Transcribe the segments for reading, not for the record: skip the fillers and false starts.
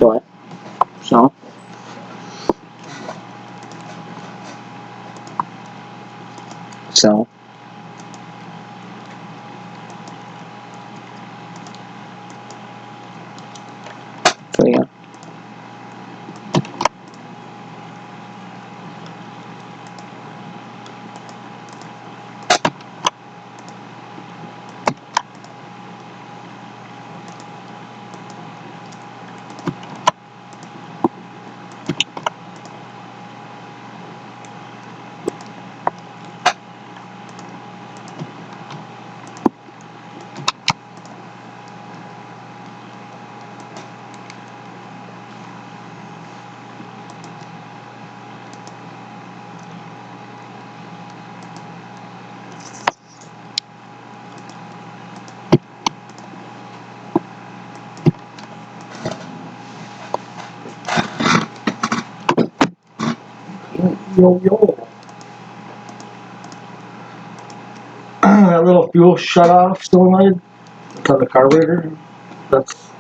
What? So? So? So yeah. Yo, yo. That little fuel shut off still light. It's on the carburetor. That's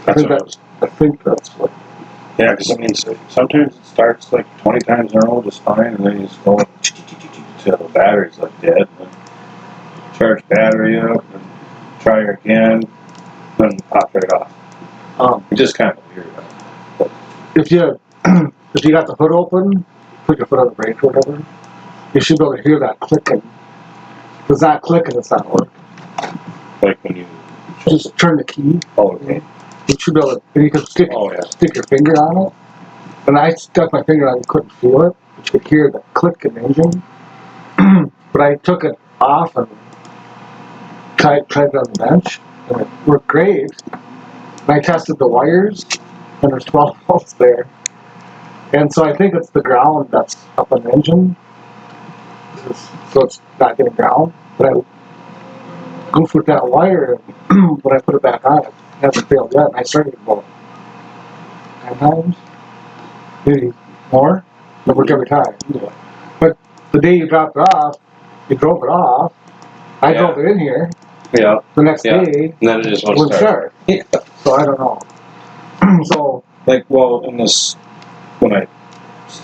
I think that's what. Yeah, because I mean, sometimes it starts like 20 times in a row just fine, and then you just go till the battery's like dead. And charge battery up, and try her again, then pop right off. It's just kind of weird. If you got the hood open, put your foot on the brake or whatever, you should be able to hear that clicking. If it's not clicking, it's not working. Like when you just turn the key. Oh, okay. You should be able to, and you can stick your finger on it. And I stuck my finger on it, couldn't feel it, but you could hear the click in the engine. But I took it off and tried it on the bench, and it worked great. And I tested the wires, and there's 12 volts there. And so I think it's the ground that's up on the engine, so it's not getting ground. But I goofed with that wire, and when I put it back on, it hasn't failed yet. And I started about 10 times, maybe more. It worked every time. Yeah. But the day you dropped it off, you drove it off. I drove it in here. Yeah. The next day, and then it just won't start. Yeah. So I don't know. So like, well, in this, when I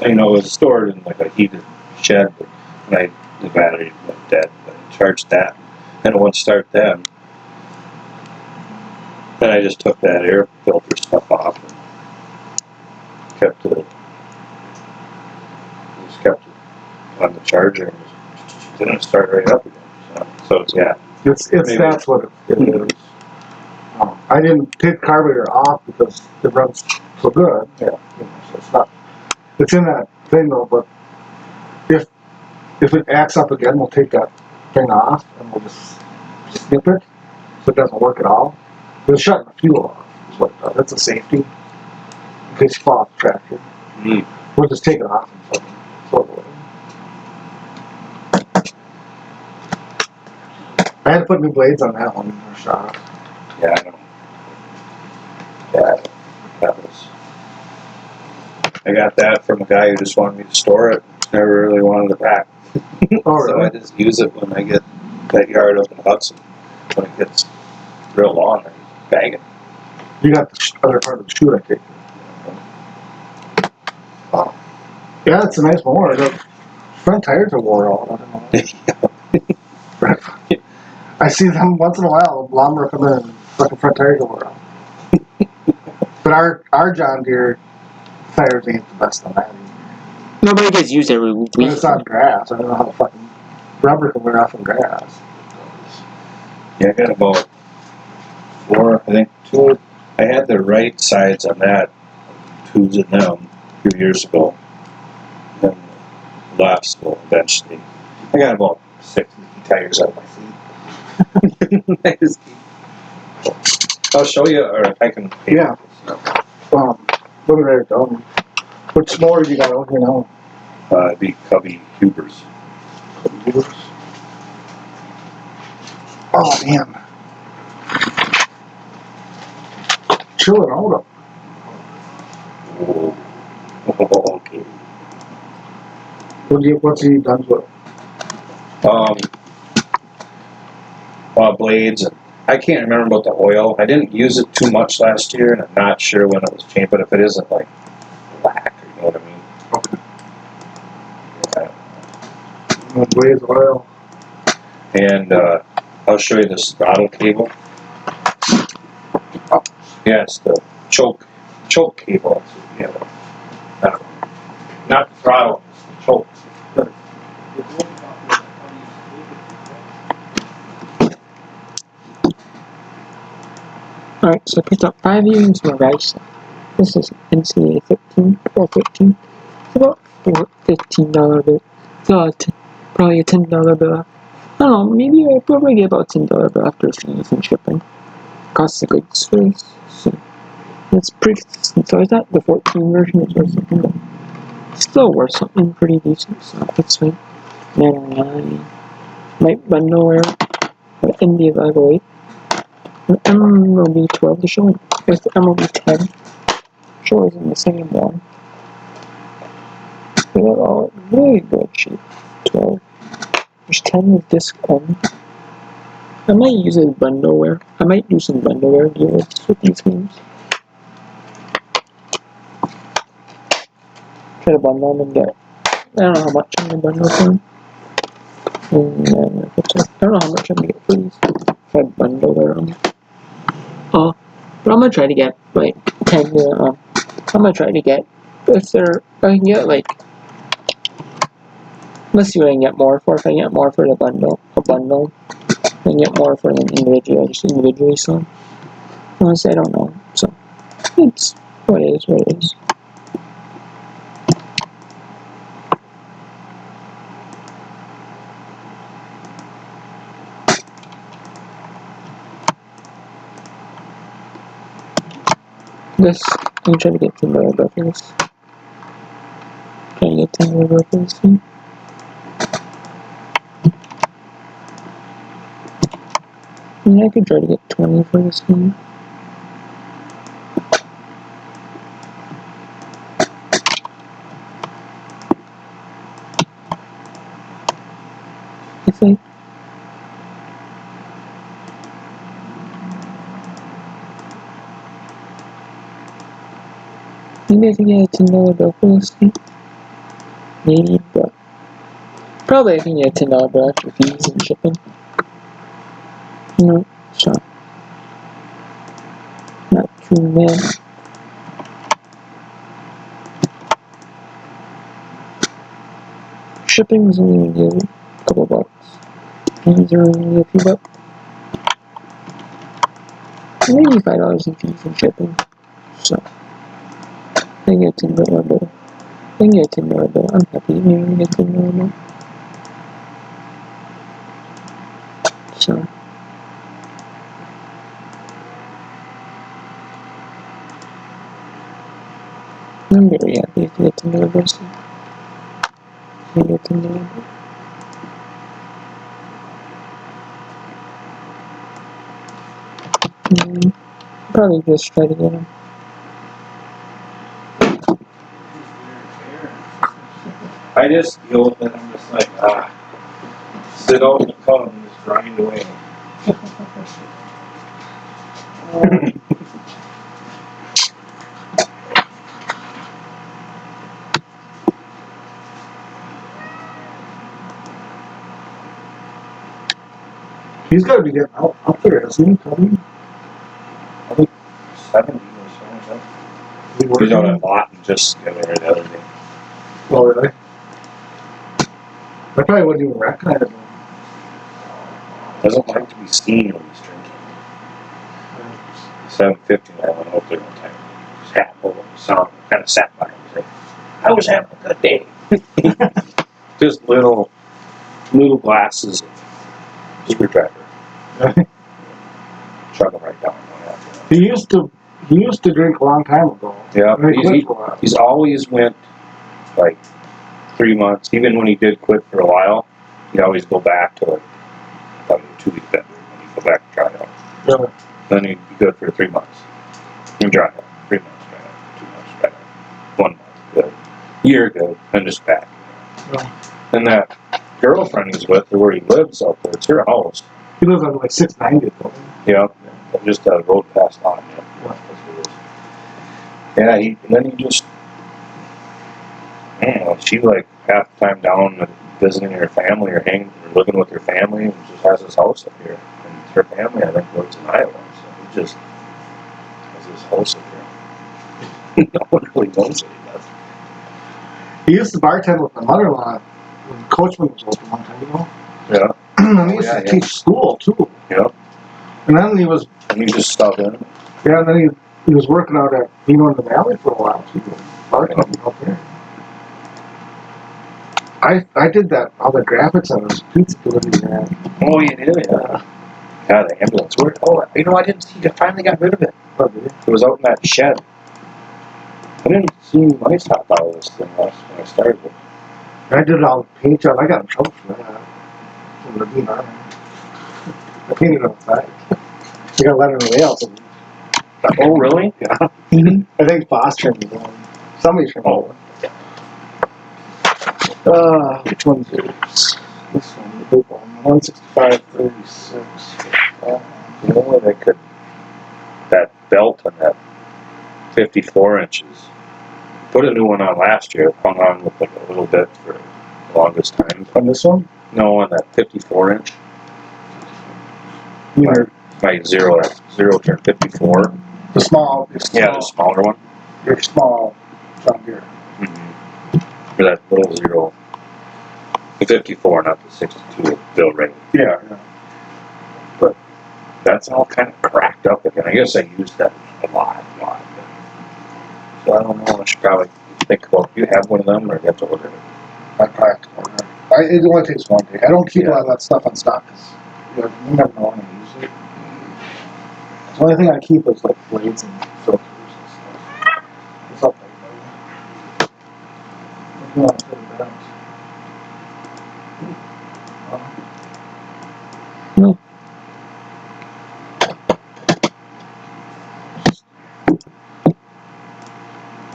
know it's stored in like a heated shed, but when the battery went dead, I charged that, and it wouldn't start then. Then I just took that air filter stuff off and kept it on the charger, and then it started right up again. So yeah. It's that's what it is. I didn't take the carburetor off because it runs so good. Yeah. So it's not. It's in that thing though, but if it acts up again, we'll take that thing off and we'll just snip it so it doesn't work at all. But it's shutting the fuel off. Is what it does. It's a safety in case you fall off the tractor. We'll just take it off and throw it away. I had to put new blades on that one in the shop. Yeah, I know. Yeah, that was. I got that from a guy who just wanted me to store it. Never really wanted it back. Oh, really? So I just use it when I get that yard up in Hudson. When it gets real long, I bang it. You got the other part of the chute, I take it. Wow. Yeah, it's a nice mower. The front tires are wore out. I don't know. I see them once in a while. Lawnmower come in and fucking front tires are wore out. But our John Deere tires ain't the best on that. Nobody gets used every week. But it's on grass. I don't know how fucking rubber can wear off on grass. Yeah, I got about 4, I think 2. I had the right sides on that, tubes in them, a few years ago. And the left, so eventually. I got about 6 tires on my feet. I'll show you, or I can. Yeah. What are they done? Which mower you got over here now? It'd be Cubby Hubers. Oh, man. Chilling out up. Oh, okay. What's he done with? Blades and I can't remember about the oil. I didn't use it too much last year, and I'm not sure when it was changed. But if it isn't like black, you know what I mean? Blaze oil. And I'll show you this throttle cable. Yeah, it's the choke cable. Yeah, not the throttle, it's the choke. Alright, so I picked up 5 earrings from Rice. This is NCA 15 or 15. It's about $15 bill. So probably a $10 bill. I don't know, maybe I probably get about $10 bill after fees and shipping. Costs a good space. So it's pretty decent. So I thought the 14 version is worth something, but still worth something pretty decent. So that's fine. 909. Might run nowhere. But ND 508. MLB 12 to show. There's the MLB 10. Show is in the same one. They are all in really good shape. 12. There's 10 with disc only. I might use a bundleware. I might do some bundleware deals with these games. Try to bundle them and get. I don't know how much I'm gonna bundle for them. And I don't know how much I'm gonna get for these. If I bundleware them. But I'm gonna try to get like 10 I'm gonna try to get, if I can get like, let's see what I can get more for. If I can get more for a bundle, I can get more for them individually, just individually, so, honestly, I don't know, so, it's what it is. This, I'm trying to get $10 bill for this. Trying to get $10 bill for this thing. Yeah, I could try to get 20 for this one. I think. Maybe I can get a $10 bill for this thing. Maybe, but probably I can get a $10 bill after fees and shipping. No, so not too bad. Shipping was only gonna give a couple bucks. Fees are only a few bucks. Maybe $5 in fees and shipping. So I can get $10 bill. I can get a $10 bill. I'm happy. Maybe I can get $10 bill. So I'm very happy to get $10 bill. So I can get $10 bill. Probably just try to get them. I just deal with it. I'm just like, sit out in the car and just grind away. He's gotta be getting up there, isn't he, Tony? I think 70 or something like that. He's out at Lawton just the other day. Oh, really? I probably wouldn't even recognize him. Doesn't like to be seen when he's drinking. 7:50, I went out there one time. Just happened to sound kind of sat by him. He's like, I was having a good day. Just little glasses of screwdriver. Chugging right down one after another. He used to drink a long time ago. Yeah, And he quit for a while. he's always went like 3 months. Even when he did quit for a while, he'd always go back to like probably a 2 week bender when he'd go back and try it out. Yeah. Then he'd be good for 3 months. And dry out. 3 months, dry out. 2 months, dry out. 1 month, good. Year, good. Then just back. Yeah. And that girlfriend he's with, or where he lives out there, it's her house. He lives on like 690 or something. Yeah, just a road past on. Yeah, and then he just, I don't know, she like half the time down visiting her family or hanging or living with her family and just has his house up here. And her family, I think, lives in Iowa, so he just has his house up here. No one really knows what he does. He used to bartend with my mother-in-law when Coachman was open one time, you know? Yeah, And he used yeah, to yeah. teach school, too. yeah. And then he was, And he just stopped in. yeah, and then he was working out at Vino in the Valley for a while, too. Bartending out there. I did that, all the graphics on his pizza delivery, man. Oh, you did, yeah. Yeah, the ambulance worked. Oh, you know, I didn't see. I finally got rid of it. It was out in that shed. I didn't see mice hop out of this thing last when I started it. I did all the paint job. I got in trouble for that. From the being on. I painted outside. I got a letter in the mail. So, Oh, really? yeah. Mm-hmm. I think Foster trimmed it. Somebody trimmed Oh. it. Which one's yours? This one, the big one. 165/36. You know what? I could. That belt on that 54 inches. Put a new one on last year. It hung on with like a little bit for the longest time. On this one? No, on that 54 inch. You mean My zero turned 54. the small, Yeah, the smaller one. your small John Deere. Mm-hmm. For that little zero. The 54, not the 62 bill rate. Yeah. That's all kind of cracked up again. I guess I used that a lot. So I don't know. I should probably think about. Do you have one of them, or you have to order it? I probably it only takes one day. I don't keep a lot of that stuff on stock because you never know when to use it. The only thing I keep is like blades and filters and stuff. What's up, everybody? What do you want to put it down? No.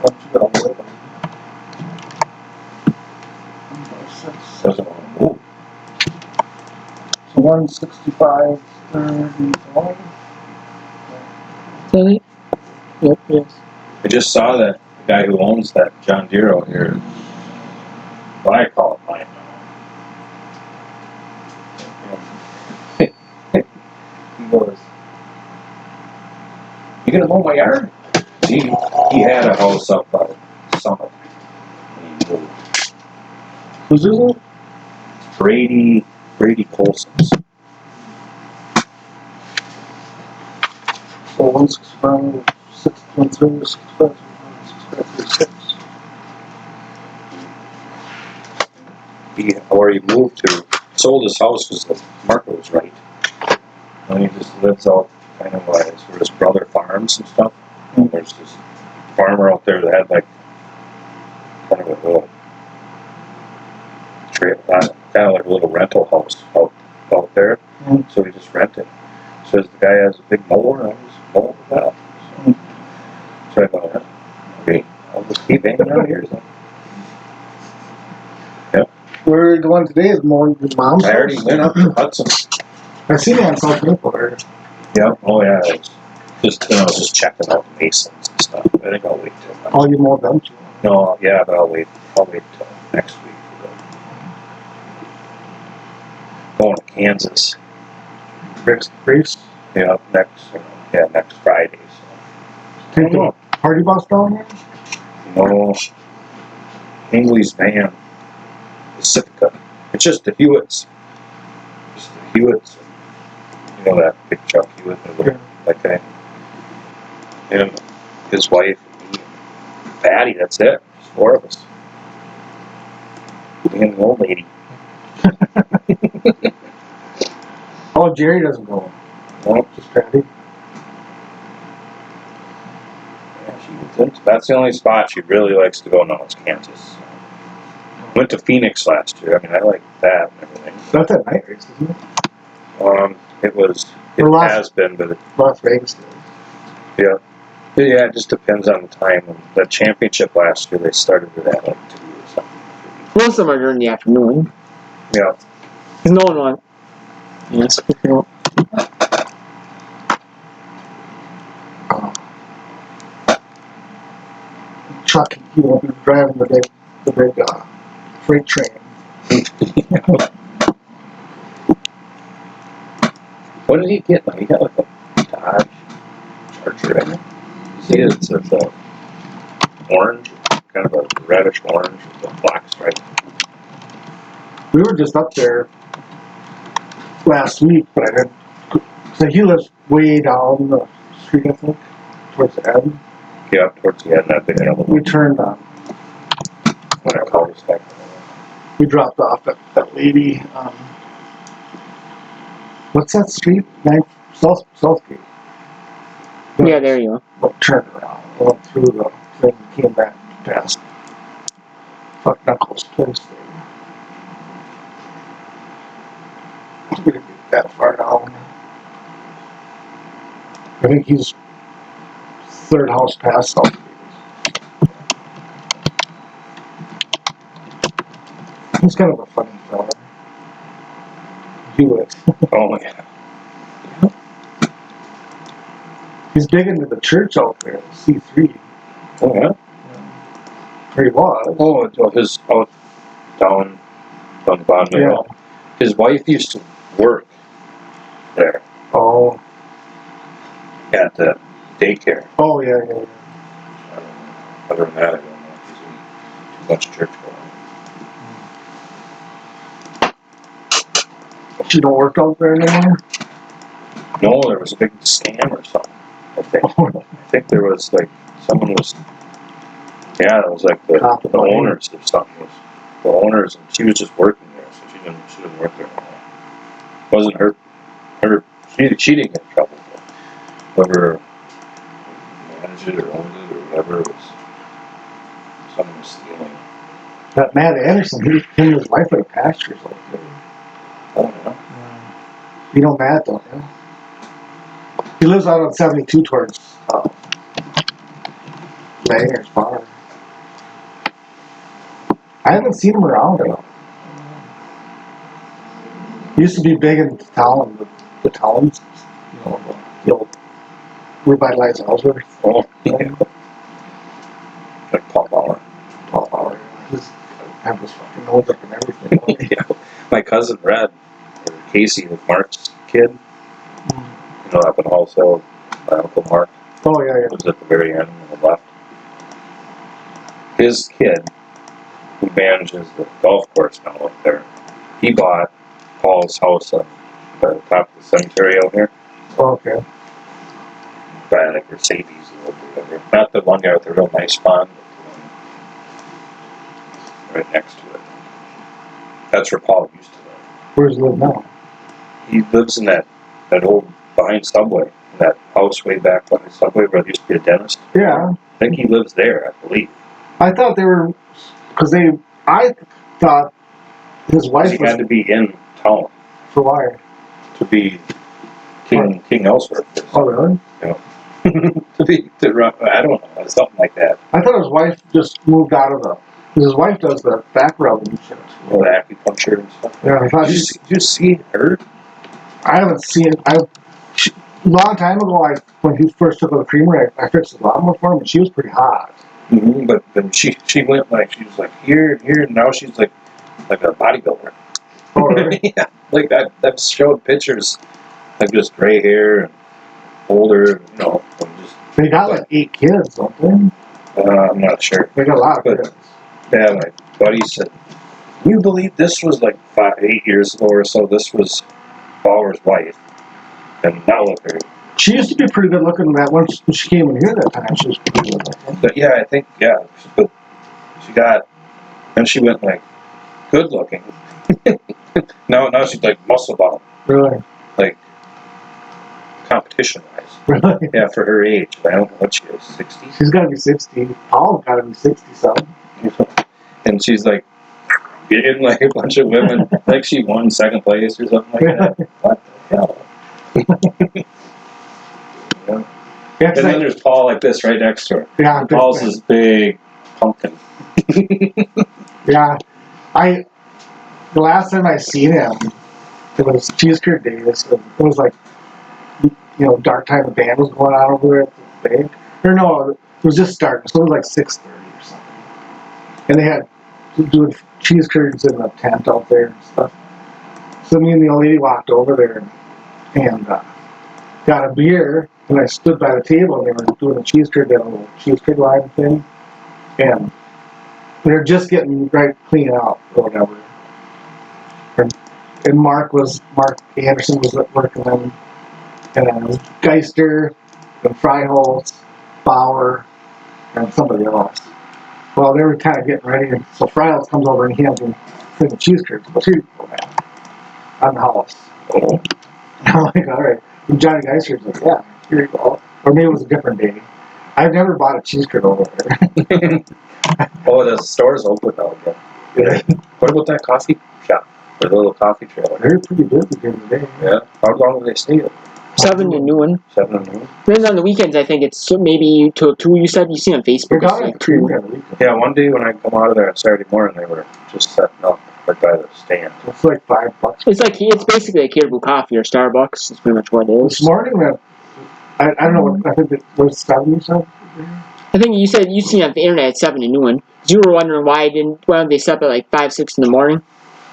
What you got on the way, buddy? Doesn't want to move. So 165/35. Is that it? Yep, yes. I just saw that guy who owns that John Deere out here. What I call it mine now. He goes, "You gonna mow my yard?" He had a house up by Summit. He moved. Who's this? Brady Colson's. So 165, 613, 65, 65/36. Where he moved to, sold his house because the market was right. And he just lives out kind of where his brother farms and stuff. And there's this farmer out there that had like kind of a little kind of like a little rental house out there. Mm. So he just rented. So the guy has a big mower and I was mowing with that. So I thought, okay, I'll just keep hanging out here. So. Where are you going today? Is more than mom's I already house? went up to Hudson. I seen it on South Maple there. Yeah. Oh yeah. I was just checking out the masons and stuff. I think I'll wait till. Oh, you mowed them too. No, yeah, but I'll wait till next week. Going to Kansas. Rick's Grace. Yeah, next Friday. So. Take the party bus down there? No, Hingley's van, Pacifica. It's just the Hewitts. Just the Hewitts. You know that big Chuck Hewitt, that guy. Him, his wife, and me, and Patty. That's it. Just 4 of us. Me and the old lady. Oh, Jerry doesn't go. No, Just Patty. yeah, that's the only spot she really likes to go now. It's Kansas. Went to Phoenix last year. I mean, I like that and everything. That's that night race, isn't it? It has been, but Las Vegas days. yeah, it just depends on the time. The championship last year, they started it at like 2 or something. Most of them are during the afternoon. Yeah, Because no one wants. Yes, Truck, he won't be driving the big freight train. What did he get? He got like a Dodge Charger, I think. See, it's a orange, kind of a reddish orange with a black stripe. We were just up there last week, but I didn't. So he lives way down the street, I think, towards the end. Yeah, towards the end, I think. We turned on. When I called us back. We dropped off that lady. What's that street? South Street. Yeah, there you go. Turned around, went through the thing, came back past Fuck Knuckles' place there. We didn't get that far down. I think he's third house past South Street. He's kind of a funny fella. He was. Oh, yeah. He's big into the church out there, C3. Oh, yeah? Or he was. Oh, his out down the bottom Yeah. of his wife used to work there Oh. at the daycare. Oh, yeah. Other than that, I don't know if there's too much church going She don't work out there anymore? on. No, there was a big scam or something. I think there was like someone was. Yeah, it was like the owners or something. The owners, and she was just working there, so she didn't work there anymore. Wasn't her. She didn't get in trouble. But whoever managed it or owned it or whatever, it was someone was stealing. That Matt Anderson, him and his wife are pastors out there. Oh yeah. You know Matt, don't you? He lives out on 72 towards Langer's Bar. I haven't seen him around at all. He used to be big in town, the towns, you know, the old revitalized Ellsworth. Oh yeah. Like Paul Bauer. His have his fucking nose up and everything. Yeah. My cousin Red, or Casey, with Mark's kid, you know, up in Hallsville, my Uncle Mark. Oh, yeah. It was at the very end on the left. His kid, who manages the golf course now up there, he bought Paul's house at the top of the cemetery out here. Oh, okay. By like Mercedes or whatever. Not the one guy with the real nice pond, but the one right next to it. That's where Paul used to live. Where's he live now? He lives in that old behind Subway, that house way back behind Subway where there used to be a dentist. Yeah. I think he lives there, I believe. I thought they were, I thought his wife He was, had to be in town for why? to be King Ellsworth. Oh, really? to run, I don't know, something like that. I thought his wife just moved out of because his wife does the back rubbing and shit. Well, the acupuncture and stuff. Yeah, I thought Did you see her? I haven't seen, a long time ago, when he first took over the creamery, I fixed his lawnmower for him, and she was pretty hot. Mm-hmm. But then she went like, she was like here, and now she's like a bodybuilder. Oh, really? Yeah, like I've showed pictures, like just gray hair and older, you know. They got like 8 kids, don't they? I'm not sure. They got a lot of kids. Yeah, my buddy said, "Can you believe this was like 8 years ago or so? This was Bauer's wife, and now look at her." She used to be pretty good looking when she came in here that time. She was pretty good looking. But yeah, I think but she got, and she went like good looking. now she's like muscle bound, Really? like competition wise. Really? Yeah, for her age. I don't know what she is, 60. She's got to be 60. Paul's got to be 60-something. And she's like getting like a bunch of women, like she won second place or something like that. What the hell? Yeah. Yeah, And then there's Paul like this right next to her. yeah, Paul's this big pumpkin. yeah. The last time I seen him, it was cheese curd days. It was like dark time the band was going on over there at the bank. Or no, it was just starting, so it was like 6:30 or something. And they had doing cheese curds in the tent out there and stuff. So me and the old lady walked over there and got a beer, and I stood by the table, and they were doing a cheese curd, that little cheese curd line thing, and they're just getting right clean out or whatever. And Mark Anderson was working them, and then it was Geister, and Freiholz, Bauer, and somebody else. Well, they were kind of getting ready, and so Freiholz comes over and he hands me the cheese curds. But here you go, man. On the house. Oh. I'm like, all right. And Johnny Geister's like, yeah, here you go. Or maybe it was a different day. I've never bought a cheese curd over there. Oh, the store's open now again. Yeah. What about that coffee shop? The little coffee trailer? They're pretty busy during the day. Yeah. How long do they stay open? 7 to noon. 7 to noon? Then on the weekends, I think it's maybe till 2. You said you see on They're Facebook. It's down like at 2. 3 every week. Yeah, one day when I come out of there on Saturday morning, they were just setting up right by the stand. It's like $5. It's basically a Caribou Coffee or Starbucks. It's pretty much what it This is. morning, I don't know what, I think it was 7 you said? I think you said you see on the internet at 7 to noon. You were wondering why don't they stop at like 5, 6 in the morning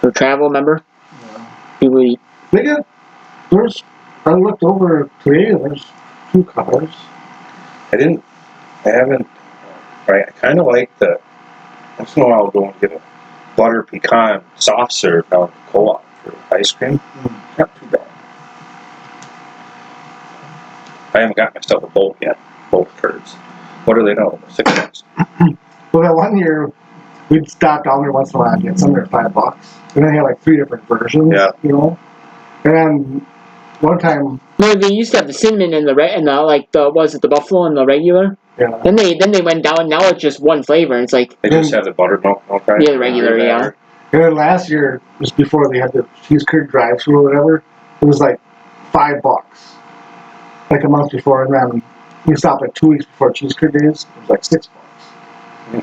for travel? Remember? People. They got, I looked over today, and there's 2 cars. I kind of like the, once in a while I'll go and get a butter pecan soft serve down at the co-op for ice cream. Not too bad. I haven't got myself a bowl yet. Bowl curds. What are they now? 6 bucks. Well, that one year, we'd stop down there once in a while and get some there $5. And they had like 3 different versions, Yeah. And then one time, No, they used to have the cinnamon and the buffalo and the regular. yeah, Then they went down. Now it's just one flavor. And it's like They just have the buttermilk kind? Yeah, the regular, yeah. and then last year, just before they had the cheese curd drive-thru or whatever, it was like $5, like a month before. And then we stopped like 2 weeks before cheese curd days. It was like $6.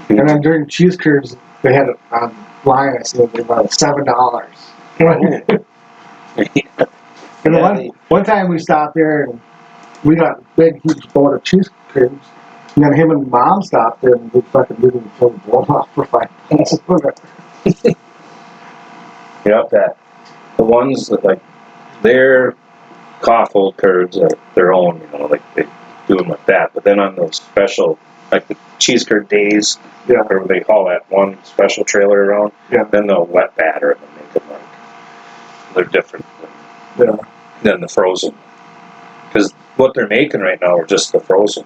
And then during cheese curds, they had it online. I see they bought $7. And the one time we stopped there and we got a big, huge bowl of cheese curds. And then him and Mom stopped there and we fucking didn't fill the bowl off for $5. Yep, the ones that like their cough-hold curds are their own, like they do them like that. But then on those special, like the cheese curd days, Yeah. or they call that one special trailer around, Yeah. then they'll wet batter them and make them like they're different Yeah. than the frozen. Because what they're making right now are just the frozen,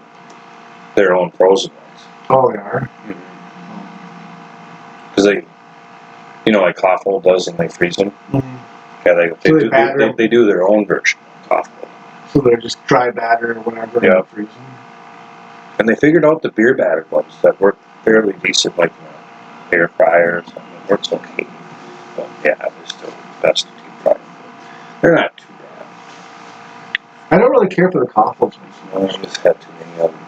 their own frozen ones. Oh, they are. Because they, like Cough-Hold does, and they freeze them. Mm-hmm. Yeah, So they batter them. they do their own version of Cough-Hold. So they're just dry batter or whatever. Yeah. In the freezer. And they figured out the beer batter ones that work fairly decent, like air fryer or something. It works okay. But yeah, they're still best to keep frying. They're not too bad. I don't really care for the coffles. I just had too many of them.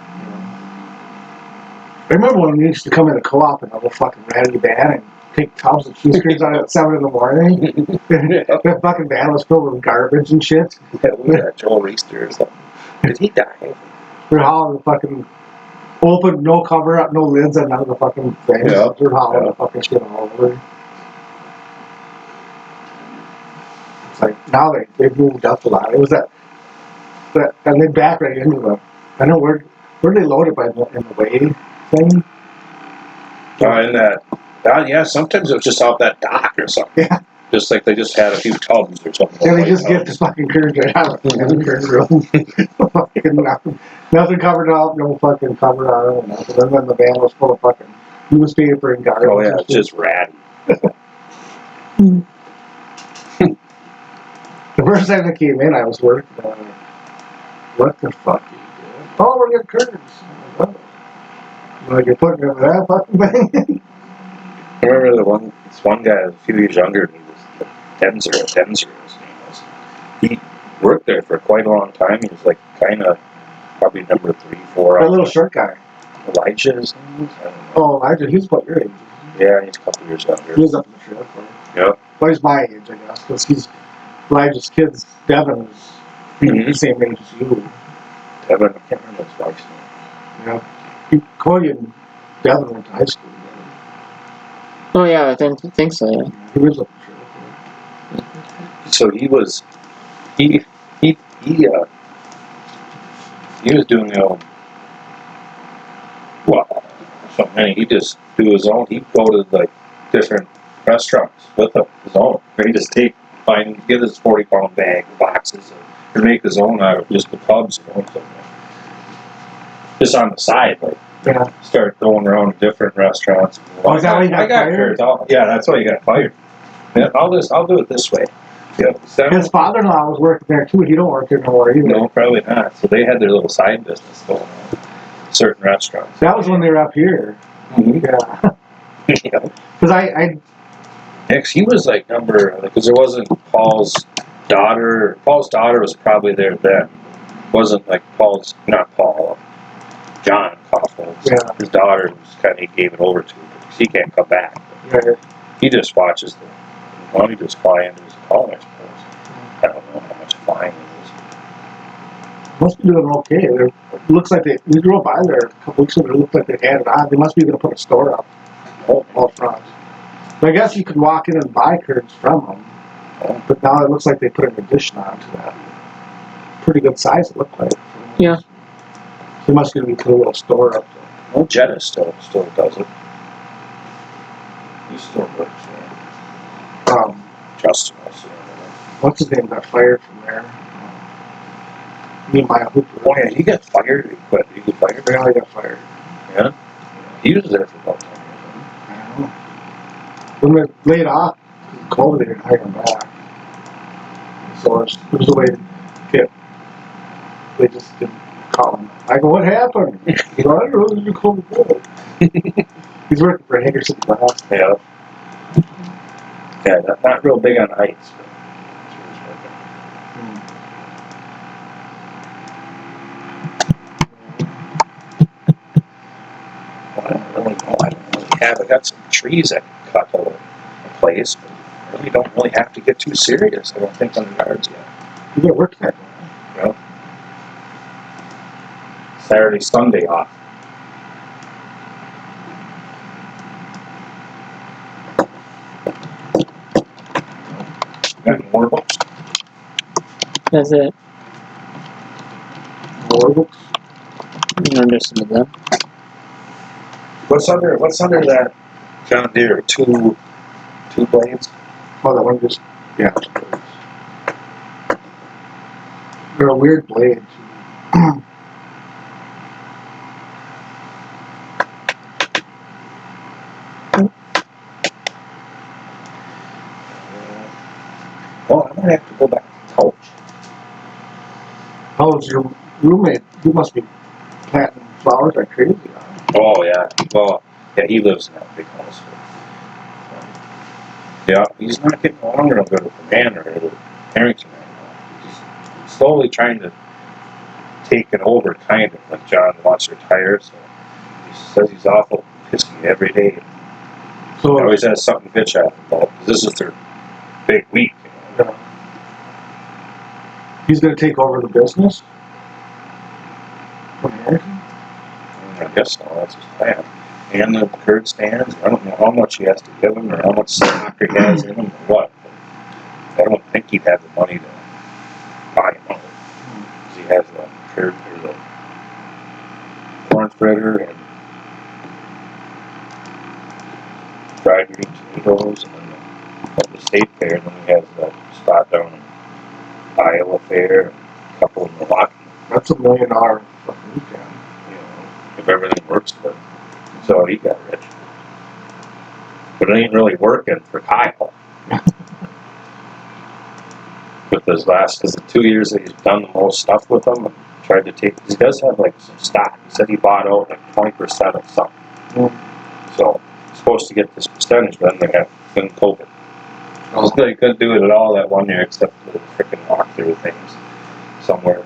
I remember when we used to come in the co-op and have a fucking ratty van and take tubs of cheese curds out at 7 in the morning. That fucking van was filled with garbage and shit. Yeah, we had Joel Reister or something. Did he die? We're hauling the fucking open, no cover up, no lids on none of the fucking things. Yeah. We're hauling Yeah. the fucking shit all over. It's like, now they've moved up a lot. It was that and they back right into the, I know where they load it by in the way thing. In that, yeah, sometimes it was just off that dock or something. Yeah. Just like they just had a few tubs or something. Yeah, they like just that. get the fucking curds right out of the curd room. Fucking nothing covered up, no fucking cover on it, or nothing. And then the van was full of fucking newspaper and garbage. Oh yeah, and it's shit. just ratty. The first time they came in, I was working. What the fuck are you doing? Oh, we're getting curds. Like you're putting it in that fucking thing. I remember this one guy a few years younger than me, was Denzer his name was. He worked there for quite a long time. He was like kind of probably number 3, 4. That little short guy. Elijah, his name is? I don't know. Oh, Elijah, he's about your age. Yeah, he's a couple years younger. He was up in the trip. Yeah. Well, he's my age, I guess, because Elijah's kids, Devin, is He's Mhm. the same age as you. Devin, I can't remember his wife's name. Yeah. Cody and Devin went to high school together. Oh yeah, I think so. Yeah. He was up in Sherwood. So he was he was doing something. He just do his own. He'd go to like different restaurants with his own. Or he just get his 40-pound bag boxes and make his own out of just the pubs, just on the side, like Yeah. start going around to different restaurants. Oh, is that why he got fired? Yeah, that's why he got fired. Yeah, I'll do it this way. Yeah, His father-in-law was working there too. He don't work there no more either. no, probably not. So they had their little side business going on. Certain restaurants. That was when they were up here. Mhm. Yeah. Yeah. Because I Next, he was like because there wasn't Paul's daughter. Paul's daughter was probably there then. Wasn't like not Paul, John Kaufman. Yeah. His daughter was he gave it over to because he can't come back. yeah, He just watches he just fly into his call, I suppose. I don't know how much flying it is. must be doing okay. It looks like we drove by there a couple weeks ago. It looked like they had it on. They must be going to put a store up all front. But I guess you could walk in and buy curds from them. But now it looks like they put an addition onto that. Pretty good size it looked like. Yeah. They must be going to put a little store up there. Well, Jetta still does it. He still works there. Justin also. What's his name got fired from there? Nehemiah Hooper. Oh yeah, he got fired. He quit. He got fired. Yeah, he got fired. Yeah. He was there for about 10 years. I don't know. When they laid off, COVID, they didn't hire him back. So it was a way to get. They just didn't call him. I go, what happened? He go, I don't know. You called the He's working for Henderson Glass. Yeah. Yeah, not real big on heights. But I don't really know. I don't really have. I got some trees I can cut all over the place, but I really don't really have to get too serious. I don't think on the yards yet. You got work that. Well, Saturday, Sunday off. Got more books. That's it. More books. I understand that. What's under that John Deere? Two blades. Oh, that one just, yeah. They're a weird blade. Well, I might have to go back to college. How's your roommate? He must be planting flowers like crazy. Oh yeah. Well, yeah, he lives in that big house. Yeah, he's not getting along real good with the man or the Harrington right now. He's slowly trying to take it over, kind of, like John wants to retire, so he says he's awful pissy every day. So He always has something to bitch at him about, 'cause this is their big week. he's going to take over the business from Harrington? I guess so, that's his plan. And the curd stands, I don't know how much he has to give him, or how much stock he has in him, or what. But I don't think he'd have the money to buy him out. 'Cause he has the curd, or the corn spreader, and dried green tomatoes, and then the state fair, and then he has that spot down in Iowa Fair, and a couple in Milwaukee. That's $1 million fucking weekend. You know, if everything works for him. So he got rich. But it ain't really working for Kyle. With his because the 2 years that he's done the most stuff with them, and tried to take, he does have like some stock. He said he bought out like 20% of something. So he's supposed to get this percentage, but then they got COVID. So he couldn't do it at all that 1 year except for the freaking walkthrough things somewhere.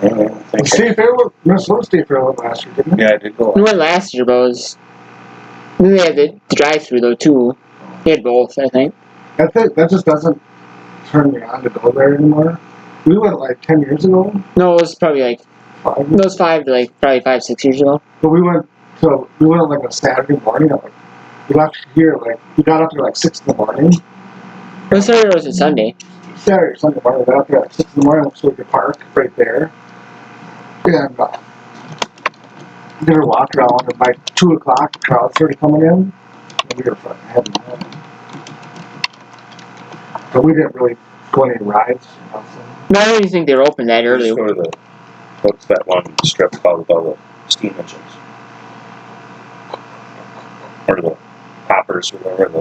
I don't know, I think State Fair, Minnesota State Fair went last year, didn't it? yeah, I did go. We went last year, but it was. They had the drive-through though too. They had both, I think. I think that just doesn't turn me on to go there anymore. We went like 10 years ago. No, it was probably like, 5 it was probably 5, 6 years ago. But we went like a Saturday morning. Like, we left here like we got up here like 6 in the morning. Was Saturday or was it Sunday? Saturday or Sunday morning. We got up here at 6 in the morning. Went to the park right there, and did a walk around. And by 2 o'clock, the crowd started coming in. And we were fucking heading home. But we didn't really go on any rides. So. No, I don't even think they were open that early. Just go to the, what's that one strip called with all the steam engines? Or the poppers or whatever, the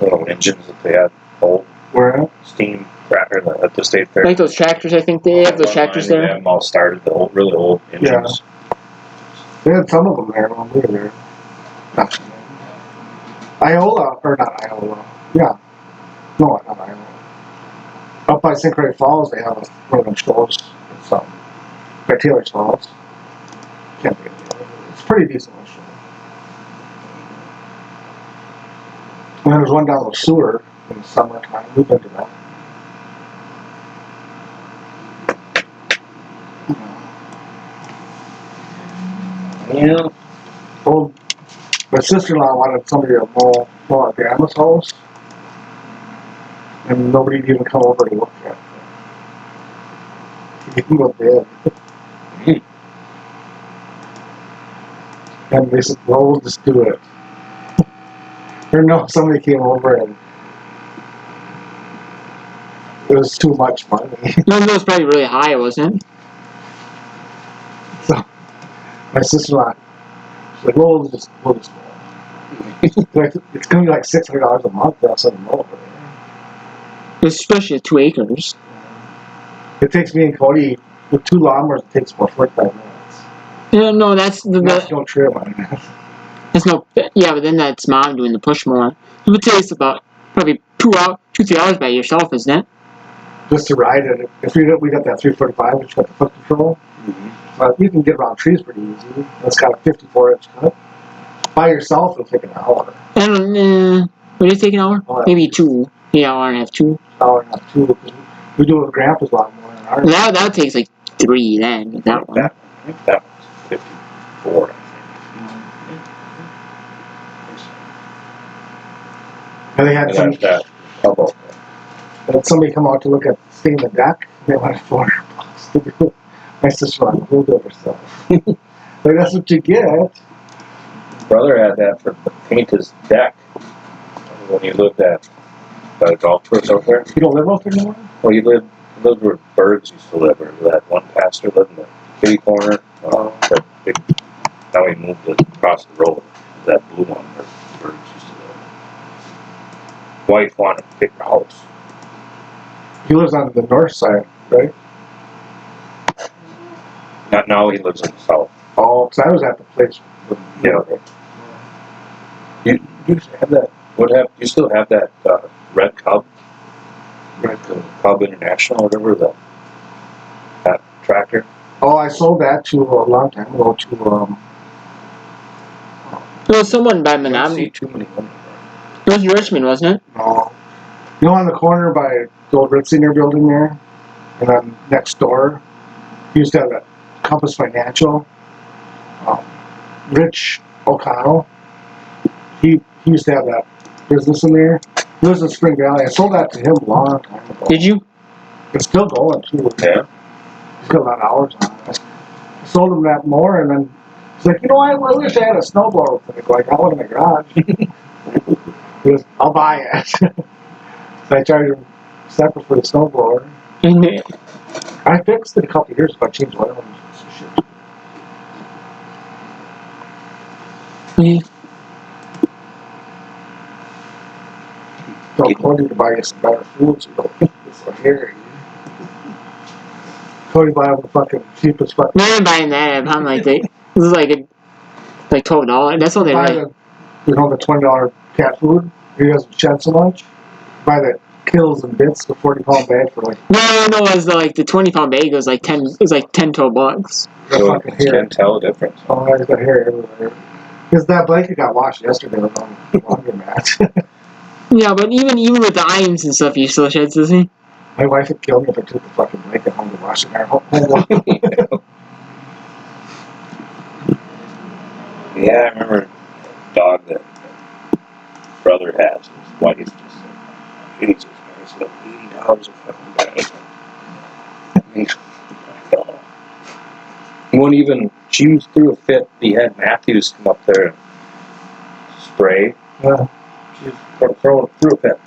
little engines that they had, old Where at? steam cracker at the state fair. Like those tractors, I think they have those One tractors line, They there. have them all started, the old, really old engines. They had some of them there when we were there. Iola, or not Iola. Yeah. No, not Iola. Up by St. Croix Falls, they have one of them shows. It's by Taylor's Falls. Can't think of it. It's a pretty decent little show. And then there's one down the sewer in the summertime. We've been to that. Yeah. Well, my sister-in-law wanted somebody to mow our grandma's house, and nobody'd even come over to look at it. He was dead. And they said, well, we'll just do it. Or no, somebody came over and it was too much money. No, it was probably really high, wasn't it? So my sister-in-law, she's like, well, we'll just mow. Like, it's going to be like $600 a month to also mow over there. Especially at 2 acres. It takes me and Cody, with 2 lawnmowers, it takes about 45 minutes. Yeah, no, that's That's no trim on it. that's no. Yeah, but then that's mom doing the push more. It would take about probably 3 hours by yourself, isn't it? Just to ride it. If we got that 345, which got the foot control, but you can get around trees pretty easy. It's got a 54-inch cut. By yourself, it'll take an hour. And would it take an hour? Oh, yeah. Maybe 2. Yeah, hour and a half, 2. Hour and a half, 2. We do it with Grandpa's lawnmower than ours. That takes like 3 then. With that one. I think that one's 54, I And they had think. That couple. somebody come out to look at staying the deck. They wanted $400 to do it. My sister-in-law moved over herself. Like, that's what you get. Brother had that for paint his deck when he lived at the golf course out there. You don't live out there anymore? Well, he lived where birds used to live, or that one pastor lived in the kitty corner. That big, now he moved it across the road. That blue one where birds used to live. Wife wanted a bigger house. He lives on the north side, right? Not now, he lives in the south. Oh, because I was at the place. Yeah. You have that? You still have that red Cub? Right. The Cub International, whatever that tractor. Oh, I sold that to a long time ago to There was someone by I don't see Menominee. too many women. It was Richmond, wasn't it? no, on the corner by the old Ritz Senior building there, and then next door, he used to have that Compass Financial. Rich O'Connell, he used to have that business in there. He lives in Spring Valley. I sold that to him a long time ago. Did you? It's still going too. Yeah. He's got a lot of hours on it. I sold him that more, and then he's like, I wish I had a snowblower. I go, I got one in my garage. He goes, I'll buy it. So I charged him separate for the snowblower. I fixed it a couple of years ago. I changed oil and some shit. Yeah. Tell Cody to buy you some better food so you don't get so hairy. Cody buy him the fucking cheapest fucking. No, I'm buying that. I'm like, this is like $12. That's all they Buy like. the $20 cat food. He doesn't shed so much. Buy the kills and bits, the 40-pound bag for like. No, it was like the 20-pound bag was like 10. It was like $10-12. The So fucking you hair. can't tell the difference. Oh, he's got hair everywhere. Because that blanket got washed yesterday with on the laundry mat. Yeah, but even with the irons and stuff, he still sheds, doesn't he? My wife would kill me if I took the fucking blanket home to wash it. Yeah, I remember a dog that brother has. His wife just said, Jesus Christ, he got $80 a fucking bag. I mean, I don't know. He won't even, she threw a fit. He had Matthews come up there and spray. Yeah. She threw a fit.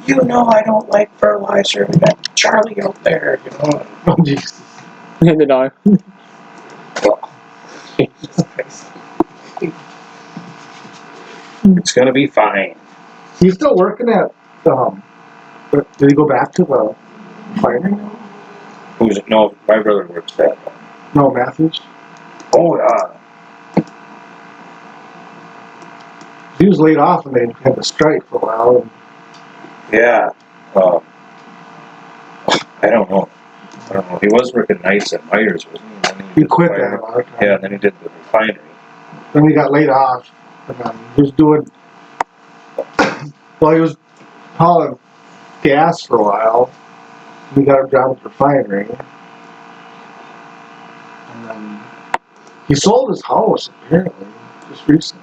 You know I don't like fertilizer. We got Charlie out there, you know. Oh, Jesus. And the dog. Well, Jesus Christ. It's gonna be fine. He's still working at, did he go back to the refinery now? Who's it? No, my brother works that. No, Matthews. Oh, He was laid off and they had a strike for a while. And yeah. I don't know. He was working nights at Myers, wasn't he? And then he did the quit refinery. that a lot of time. Yeah, and then he did the refinery. Then he got laid off. And he was doing, well, he was hauling gas for a while. He got a job at the refinery. And then he sold his house, apparently, just recently.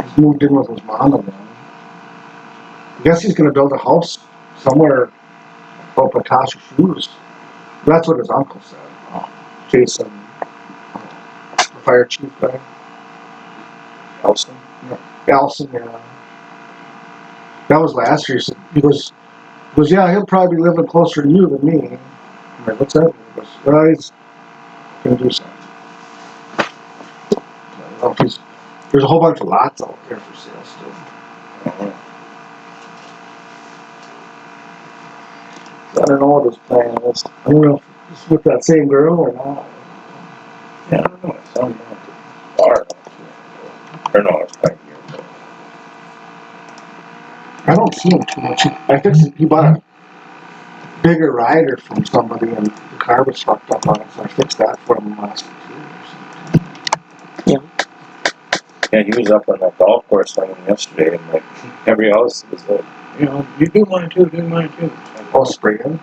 He's moved in with his mom and them. I guess he's going to build a house somewhere up at Tasha Shoes. That's what his uncle said. Jason, the fire chief guy. Elson? Allison, yeah. That was last year. He goes, yeah, he'll probably be living closer to you than me. I'm like, what's that mean? He goes, well, he's going to do something. I don't know if there's a whole bunch of lots out there for sale still. I don't know what his plan is. I don't know if it's with that same girl or not. Yeah, I don't know. It sounded like a bar. Or no, it's like here. I don't see him too much. I think he bought a bigger rider from somebody and the car was fucked up on it, so I fixed that for him last 2 years. Yeah, he was up on that golf course on yesterday, and like every house was like, you know, you do mine too, do mine too. Oh, spraying?